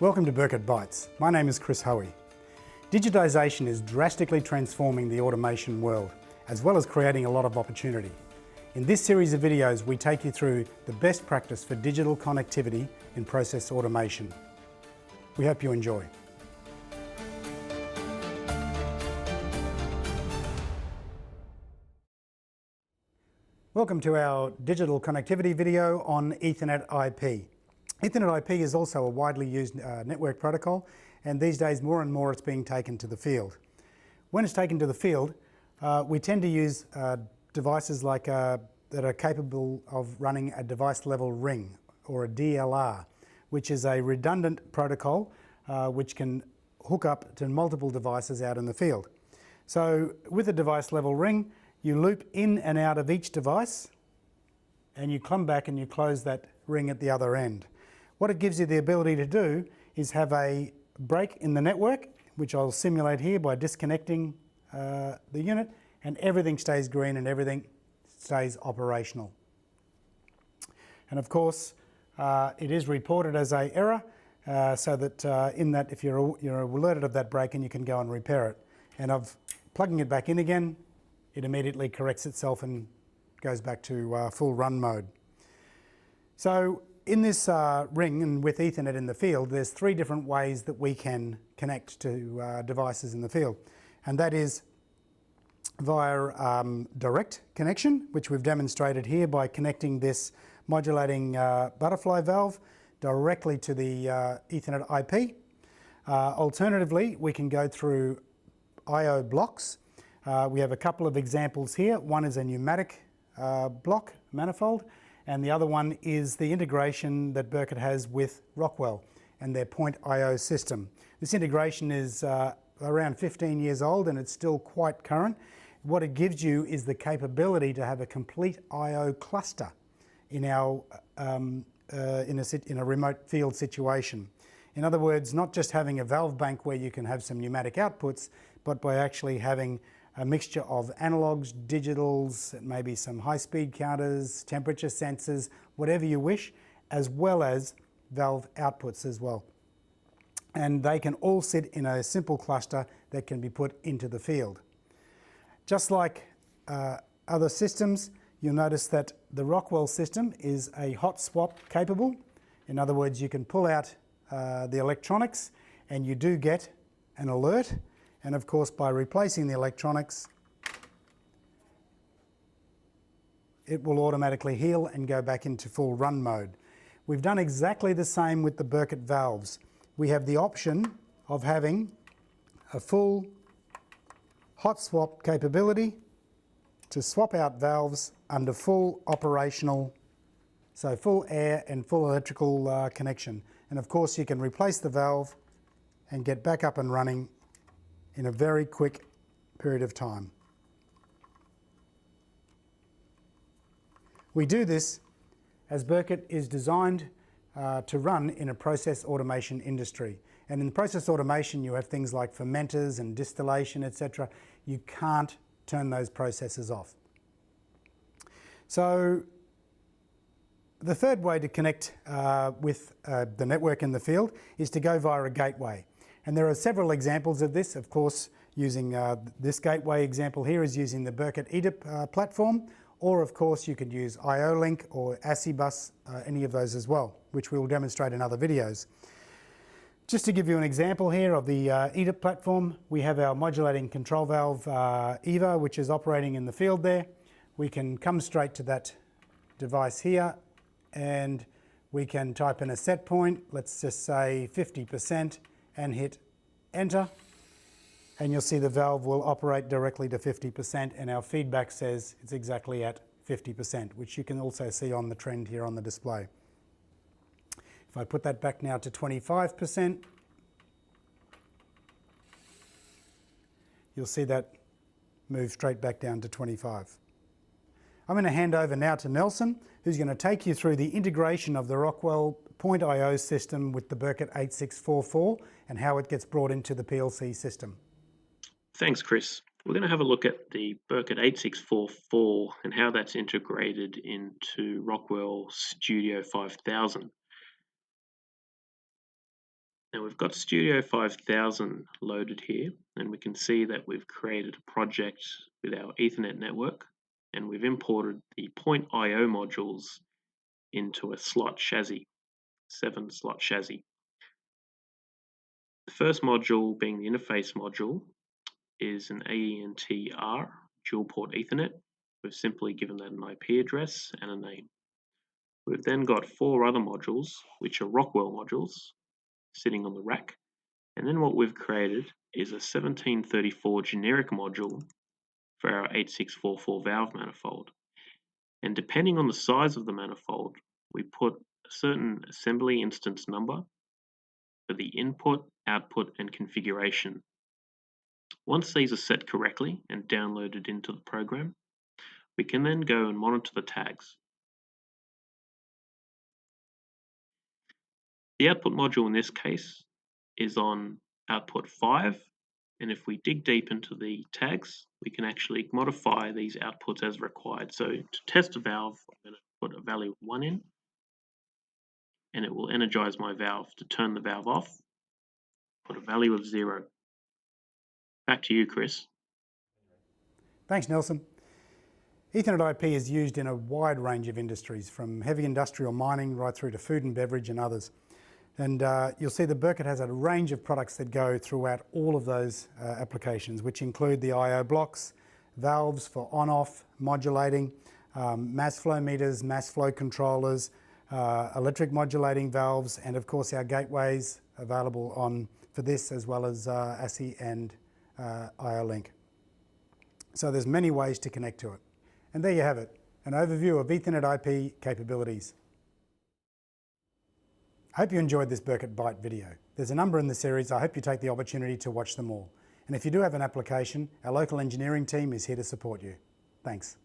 Welcome to Burkert Bytes. My name is Chris Hoey. Digitisation is drastically transforming the automation world, as well as creating a lot of opportunity. In this series of videos, we take you through the best practice for digital connectivity in process automation. We hope you enjoy. Welcome to our digital connectivity video on Ethernet IP. Ethernet IP is also a widely used network protocol, and these days more and more it's being taken to the field. When it's taken to the field, we tend to use devices like that are capable of running a device level ring, or a DLR, which is a redundant protocol which can hook up to multiple devices out in the field. So with a device level ring, you loop in and out of each device, and you come back and you close that ring at the other end. What it gives you the ability to do is have a break in the network, which I'll simulate here by disconnecting the unit, and everything stays green and everything stays operational. And of course, it is reported as an error, so that in that if you're alerted of that break, and you can go and repair it. And of plugging it back in again, it immediately corrects itself and goes back to full run mode. So in this ring, and with Ethernet in the field, there's three different ways that we can connect to devices in the field. And that is via direct connection, which we've demonstrated here by connecting this modulating butterfly valve directly to the Ethernet IP. Alternatively, we can go through I/O blocks. We have a couple of examples here. One is a pneumatic block manifold, and the other one is the integration that Burkert has with Rockwell and their point I/O system. This integration is around 15 years old, and it's still quite current. What it gives you is the capability to have a complete I/O cluster in our in a remote field situation. In other words, not just having a valve bank where you can have some pneumatic outputs, but by actually having a mixture of analogs, digitals, maybe some high-speed counters, temperature sensors, whatever you wish, as well as valve outputs as well. And they can all sit in a simple cluster that can be put into the field. Just like other systems, you'll notice that the Rockwell system is a hot swap capable. In other words, you can pull out the electronics and you do get an alert. And of course, by replacing the electronics, it will automatically heal and go back into full run mode. We've done exactly the same with the Burkert valves. We have the option of having a full hot swap capability to swap out valves under full operational, so full air and full electrical connection. And of course, you can replace the valve and get back up and running in a very quick period of time. We do this as Burkert is designed to run in a process automation industry. And in process automation, you have things like fermenters and distillation, etc. You can't turn those processes off. So the third way to connect with the network in the field is to go via a gateway. And there are several examples of this. Of course, using this gateway example here is using the Burkert EDIP platform, or of course you could use IO-Link or ASCII-Bus, any of those as well, which we will demonstrate in other videos. Just to give you an example here of the EDIP platform, we have our modulating control valve EVA, which is operating in the field there. We can come straight to that device here, and we can type in a set point, let's just say 50%, and hit enter, and you'll see the valve will operate directly to 50%, and our feedback says it's exactly at 50%, which you can also see on the trend here on the display. If I put that back now to 25%, you'll see that move straight back down to 25. I'm going to hand over now to Nelson, who's going to take you through the integration of the Rockwell Point I/O system with the Burkert 8644 and how it gets brought into the PLC system. Thanks, Chris. We're going to have a look at the Burkert 8644 and how that's integrated into Rockwell Studio 5000. Now we've got Studio 5000 loaded here, and we can see that we've created a project with our Ethernet network, and we've imported the point IO modules into a slot chassis, 7-slot chassis. The first module, being the interface module, is an AENT-R dual port Ethernet. We've simply given that an IP address and a name. We've then got 4 other modules, which are Rockwell modules, sitting on the rack. And then what we've created is a 1734 generic module for our 8644 valve manifold. And depending on the size of the manifold, we put a certain assembly instance number for the input, output, and configuration. Once these are set correctly and downloaded into the program, we can then go and monitor the tags. The output module in this case is on output 5, and if we dig deep into the tags, we can actually modify these outputs as required. So to test a valve, I'm going to put a value of 1 in, and it will energize my valve. To turn the valve off, put a value of 0. Back to you, Chris. Thanks, Nelson. Ethernet IP is used in a wide range of industries, from heavy industrial mining right through to food and beverage and others. And you'll see that Bürkert has a range of products that go throughout all of those applications, which include the I/O blocks, valves for on-off modulating, mass flow meters, mass flow controllers, electric modulating valves, and of course our gateways available for this, as well as ASSI and IO-Link. So there's many ways to connect to it. And there you have it, an overview of Ethernet IP capabilities. I hope you enjoyed this Burkert Byte video. There's a number in the series. I hope you take the opportunity to watch them all. And if you do have an application, our local engineering team is here to support you. Thanks.